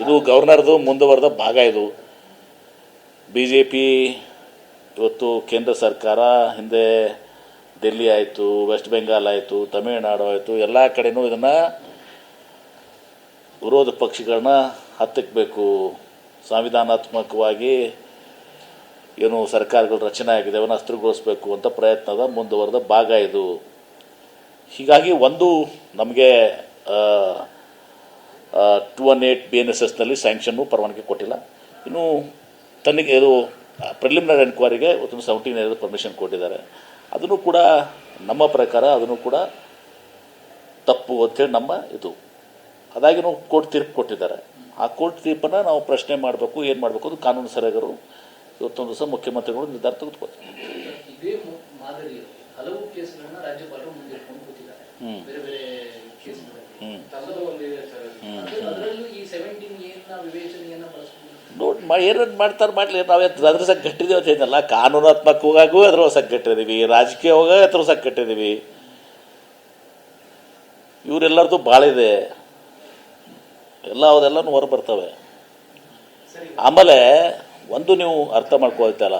ಇದು ಗವರ್ನರ್ದು ಮುಂದುವರೆದ ಭಾಗ. ಇದು BJP ಇವತ್ತು ಕೇಂದ್ರ ಸರ್ಕಾರ ಹಿಂದೆ ಡೆಲ್ಲಿ ಆಯಿತು, ವೆಸ್ಟ್ ಬೆಂಗಾಲ್ ಆಯಿತು, ತಮಿಳುನಾಡು ಆಯಿತು, ಎಲ್ಲ ಕಡೆನೂ ಇದನ್ನು ವಿರೋಧ ಪಕ್ಷಗಳನ್ನ ಹತ್ತಿಕ್ಕಬೇಕು, ಸಂವಿಧಾನಾತ್ಮಕವಾಗಿ ಏನು ಸರ್ಕಾರಗಳು ರಚನೆ ಆಗಿದೆ ಅವನ್ನ ಅಸ್ತ್ರಗೊಳಿಸಬೇಕು ಅಂತ ಪ್ರಯತ್ನದ ಮುಂದುವರೆದ ಭಾಗ ಇದು. ಹೀಗಾಗಿ ಒಂದು ನಮಗೆ 218 BNSSನಲ್ಲಿ ಸ್ಯಾಂಕ್ಷನ್ನು ಪರವಾನಗಿ ಕೊಟ್ಟಿಲ್ಲ. ಇನ್ನು ತನಿಖೆ ಇದು ಪ್ರಿಲಿಮಿನರಿ ಎನ್ಕ್ವೈರಿಗೆ 17 ಪರ್ಮಿಷನ್ ಕೊಟ್ಟಿದ್ದಾರೆ. ಅದನ್ನು ಕೂಡ ನಮ್ಮ ಪ್ರಕಾರ ಅದನ್ನು ಕೂಡ ತಪ್ಪು ಅಂತೇಳಿ ನಮ್ಮ ಇದು. ಅದಾಗಿ ನಾವು ಕೋರ್ಟ್ ತೀರ್ಪು ಕೊಟ್ಟಿದ್ದಾರೆ. ಆ ಕೋರ್ಟ್ ತೀರ್ಪನ್ನು ನಾವು ಪ್ರಶ್ನೆ ಮಾಡಬೇಕು, ಏನು ಮಾಡಬೇಕು ಅದು ಕಾನೂನು ಸಲಹೆಗಾರರು ಇವತ್ತೊಂದು ದಿವಸ ಮುಖ್ಯಮಂತ್ರಿಗಳು ನಿರ್ಧಾರ ತೆಗೆದುಕೊಳ್ತಾರೆ. ಇದೇ ಮಾದರಿ ಹಲವು ಕೇಸ್ಗಳನ್ನ ರಾಜ್ಯಪಾಲರು ಮುಂದಿಟ್ಕೊಂಡು ಕೂತಿದ್ದಾರೆ. ಬೇರೆ ಬೇರೆ ಕೇಸ್ಗಳಲ್ಲಿ ಅದರಲ್ಲೂ ಈ 17A ವಿವೇಚನೆಯನ್ನ ನೋಡಿ ಏನೇನು ಮಾಡ್ತಾರೆ ಮಾಡಲಿ. ನಾವು ಅದ್ರ ಸಹ ಗಟ್ಟಿದ್ದೀವಿ ಅಂತ ಹೇಳಿದ್ನಲ್ಲ, ಕಾನೂನಾತ್ಮಕವಾಗೂ ಅದ್ರ ಸಗ್ಗಟ್ಟಿದ್ದೀವಿ, ರಾಜಕೀಯವಾಗ ಅದ್ರ ಸಗ್ಗಟ್ಟಿದ್ದೀವಿ. ಇವರೆಲ್ಲರದು ಭಾಳ ಇದೆ, ಎಲ್ಲ ಅದೆಲ್ಲನೂ ಹೊರ ಬರ್ತವೆ. ಆಮೇಲೆ ಒಂದು ನೀವು ಅರ್ಥ ಮಾಡ್ಕೊಳ್ತಲ್ಲ,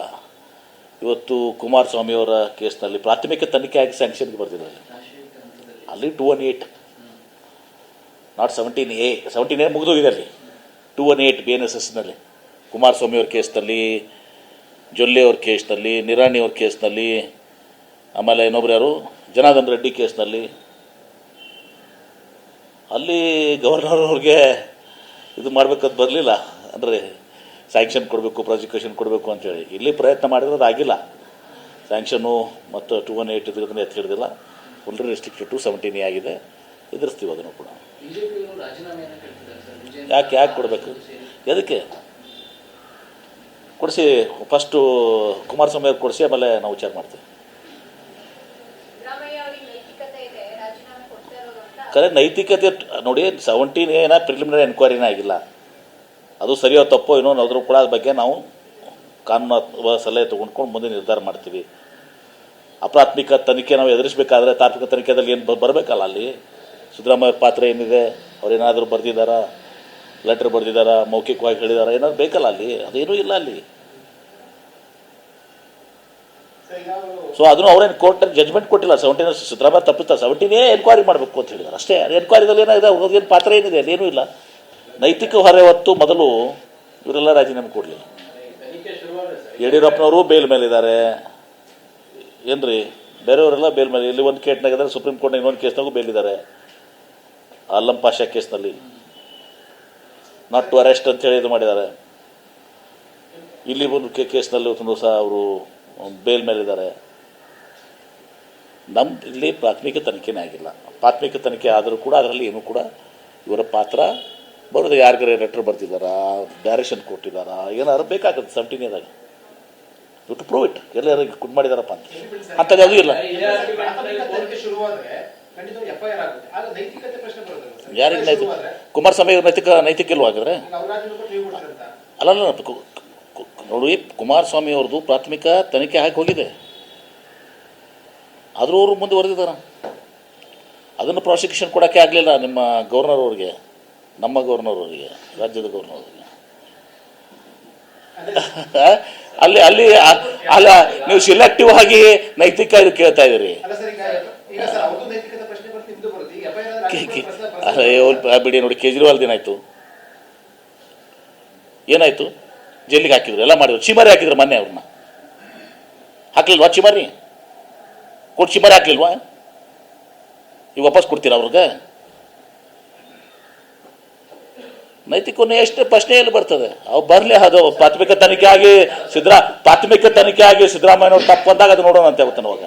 ಇವತ್ತು ಕುಮಾರಸ್ವಾಮಿಯವರ ಕೇಸ್ನಲ್ಲಿ ಪ್ರಾಥಮಿಕ ತನಿಖೆ ಆಗಿ ಸ್ಯಾಂಕ್ಷನ್ಗೆ ಬರ್ತಿದ್ದಾರೆ. ಅಲ್ಲಿ 218 ನಾಟ್ 17A 17A ಮುಗಿದೋಗಿದೆ. ಅಲ್ಲಿ 218 BNSSನಲ್ಲಿ ಕುಮಾರಸ್ವಾಮಿಯವ್ರ ಕೇಸ್ನಲ್ಲಿ, ಜೊಲ್ಲೆಯವ್ರ ಕೇಸ್ನಲ್ಲಿ, ನಿರಾಣಿಯವ್ರ ಕೇಸ್ನಲ್ಲಿ, ಆಮೇಲೆ ಇನ್ನೊಬ್ರು ಯಾರು ಜನಾರ್ದನ್ ರೆಡ್ಡಿ ಕೇಸ್ನಲ್ಲಿ ಅಲ್ಲಿ ಗವರ್ನರ್ ಅವ್ರಿಗೆ ಇದು ಮಾಡಬೇಕಂತ ಬರಲಿಲ್ಲ. ಅಂದರೆ ಸ್ಯಾಂಕ್ಷನ್ ಕೊಡಬೇಕು, ಪ್ರಾಸಿಕ್ಯೂಷನ್ ಕೊಡಬೇಕು ಅಂತೇಳಿ ಇಲ್ಲಿ ಪ್ರಯತ್ನ ಮಾಡಿದ್ರೆ ಅದು ಆಗಿಲ್ಲ. ಸ್ಯಾಂಕ್ಷನ್ನು ಮತ್ತು 218 ಇದನ್ನು ಎತ್ತಿ ಹಿಡಿದಿಲ್ಲ. ಫುಲ್ ರೆಸ್ಟ್ರಿಕ್ಟೆಡ್ ಟು 17A ಆಗಿದೆ. ಎದುರಿಸ್ತೀವಿ ಅದನ್ನು ಕೂಡ. ಯಾಕೆ ಕೊಡಬೇಕು? ಎದಕ್ಕೆ ಕೊಡಿಸಿ? ಫಸ್ಟು ಕುಮಾರಸ್ವಾಮಿ ಅವ್ರು ಕೊಡಿಸಿ, ಆಮೇಲೆ ನಾವು ವಿಚಾರ ಮಾಡ್ತೀವಿ. ಕರೆ ನೈತಿಕತೆ ನೋಡಿ, 17A ಪ್ರಿಲಿಮಿನರಿ ಎನ್ಕ್ವೈರಿನೇ ಆಗಿಲ್ಲ. ಅದು ಸರಿಯೋ ತಪ್ಪೋ ಏನೋ ಅದ್ರ ಕೂಡ ಅದ್ರ ಬಗ್ಗೆ ನಾವು ಕಾನೂನು ಸಲಹೆ ತೊಗೊಂಡ್ಕೊಂಡು ಮುಂದೆ ನಿರ್ಧಾರ ಮಾಡ್ತೀವಿ. ಅಪ್ರಾಥಮಿಕ ತನಿಖೆ ನಾವು ಎದುರಿಸಬೇಕಾದ್ರೆ ತಾರ್ಕಿಕ ತನಿಖೆದಲ್ಲಿ ಏನು ಬರಬೇಕಲ್ಲ. ಅಲ್ಲಿ ಸಿದ್ದರಾಮಯ್ಯ ಪಾತ್ರ ಏನಿದೆ, ಅವ್ರೇನಾದರೂ ಬರೆದಿದ್ದಾರಾ, ಲೆಟರ್ ಬರೆದಿದ್ದಾರಾ, ಮೌಖಿಕವಾಗಿ ಹೇಳಿದಾರಾ, ಏನಾದ್ರು ಬೇಕಲ್ಲ ಅಲ್ಲಿ. ಅದೇನೂ ಇಲ್ಲ ಅಲ್ಲಿ. ಸೊ ಅದನ್ನು ಅವ್ರೇನು ಕೋರ್ಟಲ್ಲಿ ಜಜ್ಮೆಂಟ್ ಕೊಟ್ಟಿಲ್ಲ. 17 ಸಿದ್ದರಾಮಯ್ಯ ತಪ್ಪಿಸ್ತಾರೆ, 17A ಎನ್ಕ್ವೈರಿ ಮಾಡಬೇಕು ಅಂತ ಹೇಳಿದ್ದಾರೆ ಅಷ್ಟೇ. ಎನ್ಕ್ವೈರಿದಲ್ಲಿ ಏನಾಗಿದೆ, ಅವ್ರದ್ದೇನು ಪಾತ್ರ ಏನಿದೆ ಅಲ್ಲಿ? ಏನೂ ಇಲ್ಲ. ನೈತಿಕ ಹೊರೆ ಹೊತ್ತು ಮೊದಲು ಇವರೆಲ್ಲ ರಾಜೀನಾಮೆ ಕೊಡಲಿಲ್ಲ. ಯಡಿಯೂರಪ್ಪನವರು ಬೇಲ್ ಮೇಲಿದ್ದಾರೆ ಏನ್ರಿ, ಬೇರೆಯವರೆಲ್ಲ ಬೇಲ್ ಮೇಲೆ. ಇಲ್ಲಿ ಒಂದು ಕೇಟ್ನಾಗಿದ್ದಾರೆ, ಸುಪ್ರೀಂ ಕೋರ್ಟ್ನಾಗ ಇನ್ನೊಂದು ಕೇಸ್ನಾಗೂ ಬೇಲಿದ್ದಾರೆ. ಅಲ್ಲಂ ಪಾಷಾ ಕೇಸ್ನಲ್ಲಿ ನಾಟ್ ಟು ಅರೆಸ್ಟ್ ಅಂತೇಳಿ ಇದು ಮಾಡಿದ್ದಾರೆ. ಇಲ್ಲಿ ಒಂದು ಕೇಸ್ನಲ್ಲಿ ಒಂದು ಸಹ ಅವರು ಬೇಲ್ ಮೇಲಿದ್ದಾರೆ. ನಮ್ಮ ಇಲ್ಲಿ ಪ್ರಾಥಮಿಕ ತನಿಖೆನೇ ಆಗಿಲ್ಲ. ಪ್ರಾಥಮಿಕ ತನಿಖೆ ಆದರೂ ಕೂಡ ಅದರಲ್ಲಿ ಏನೂ ಕೂಡ ಇವರ ಪಾತ್ರ ಬರೋದು. ಯಾರಿಗಾರ ಲೆಟರ್ ಬರ್ತಿದ್ದಾರಾ, ಡೈರೆಕ್ಷನ್ ಕೊಟ್ಟಿದ್ದಾರಾ, ಏನಾದ್ರು ಬೇಕಾಗುತ್ತೆ 17Aದಾಗ ಟು ಪ್ರೂವ್ ಇಟ್. ಎಲ್ಲರೂ ಕುಡ್ ಮಾಡಿದಾರಪ್ಪ ಅಂತ ಅಂಥದ್ದು ಯಾವುದೂ ಇಲ್ಲ. ಯಾರಿಗೆ ನೈತಿಕ? ಕುಮಾರಸ್ವಾಮಿ ನೈತಿಕ ಇಲ್ವಾ ಹಾಗಾದ್ರೆ? ಅಲ್ಲಲ್ಲ ನೋಡಿ, ಕುಮಾರಸ್ವಾಮಿ ಅವ್ರದ್ದು ಪ್ರಾಥಮಿಕ ತನಿಖೆ ಹಾಕಿ ಹೋಗಿದೆ, ಆದರೂ ಅವರು ಮುಂದುವರೆದಿದ್ದಾರೆ. ಅದನ್ನು ಪ್ರಾಸಿಕ್ಯೂಷನ್ ಕೊಡೋಕ್ಕೆ ಆಗಲಿಲ್ಲ ನಿಮ್ಮ ಗವರ್ನರ್ ಅವ್ರಿಗೆ, ನಮ್ಮ ಗವರ್ನರ್ ಅವರಿಗೆ, ರಾಜ್ಯದ ಗವರ್ನರ್ ಅವರಿಗೆ. ಅಲ್ಲಿ ಅಲ್ಲಿ ಅಲ್ಲ, ನೀವು ಸಿಲೆಕ್ಟಿವ್ ಆಗಿ ನೈತಿಕ ಇದು ಕೇಳ್ತಾ ಇದ್ದೀರಿ. ಬಿಡಿ ನೋಡಿ, ಕೇಜ್ರಿವಾಲ್ ಏನಾಯ್ತು, ಏನಾಯ್ತು? ಜೈಲಿಗೆ ಹಾಕಿದ್ರು, ಎಲ್ಲ ಮಾಡಿದ್ರು. ಚಿಮಾರಿ ಹಾಕಿದ್ರು ಮೊನ್ನೆ. ಅವ್ರನ್ನ ಹಾಕ್ಲಿಲ್ವಾ ಚಿಮಾರಿ? ಕೊಟ್ಟು ಚಿಮಾರಿ ಹಾಕ್ಲಿಲ್ವಾ? ಈಗ ವಾಪಸ್ ಕೊಡ್ತೀರಾ ಅವ್ರಿಗೆ? ನೈತಿಕವನ್ನು ಎಷ್ಟು ಪ್ರಶ್ನೆಯಲ್ಲಿ ಬರ್ತದೆ. ಅವು ಬರಲಿ, ಅದು ಪ್ರಾಥಮಿಕ ತನಿಖೆ ಆಗಿ ಸಿದ್ದರಾಮಯ್ಯನವ್ರು ತಪ್ಪು ಬಂದಾಗ ಅದು ನೋಡೋಣ ಅಂತ ಹೇಳ್ತಾನೆ ಅವಾಗ.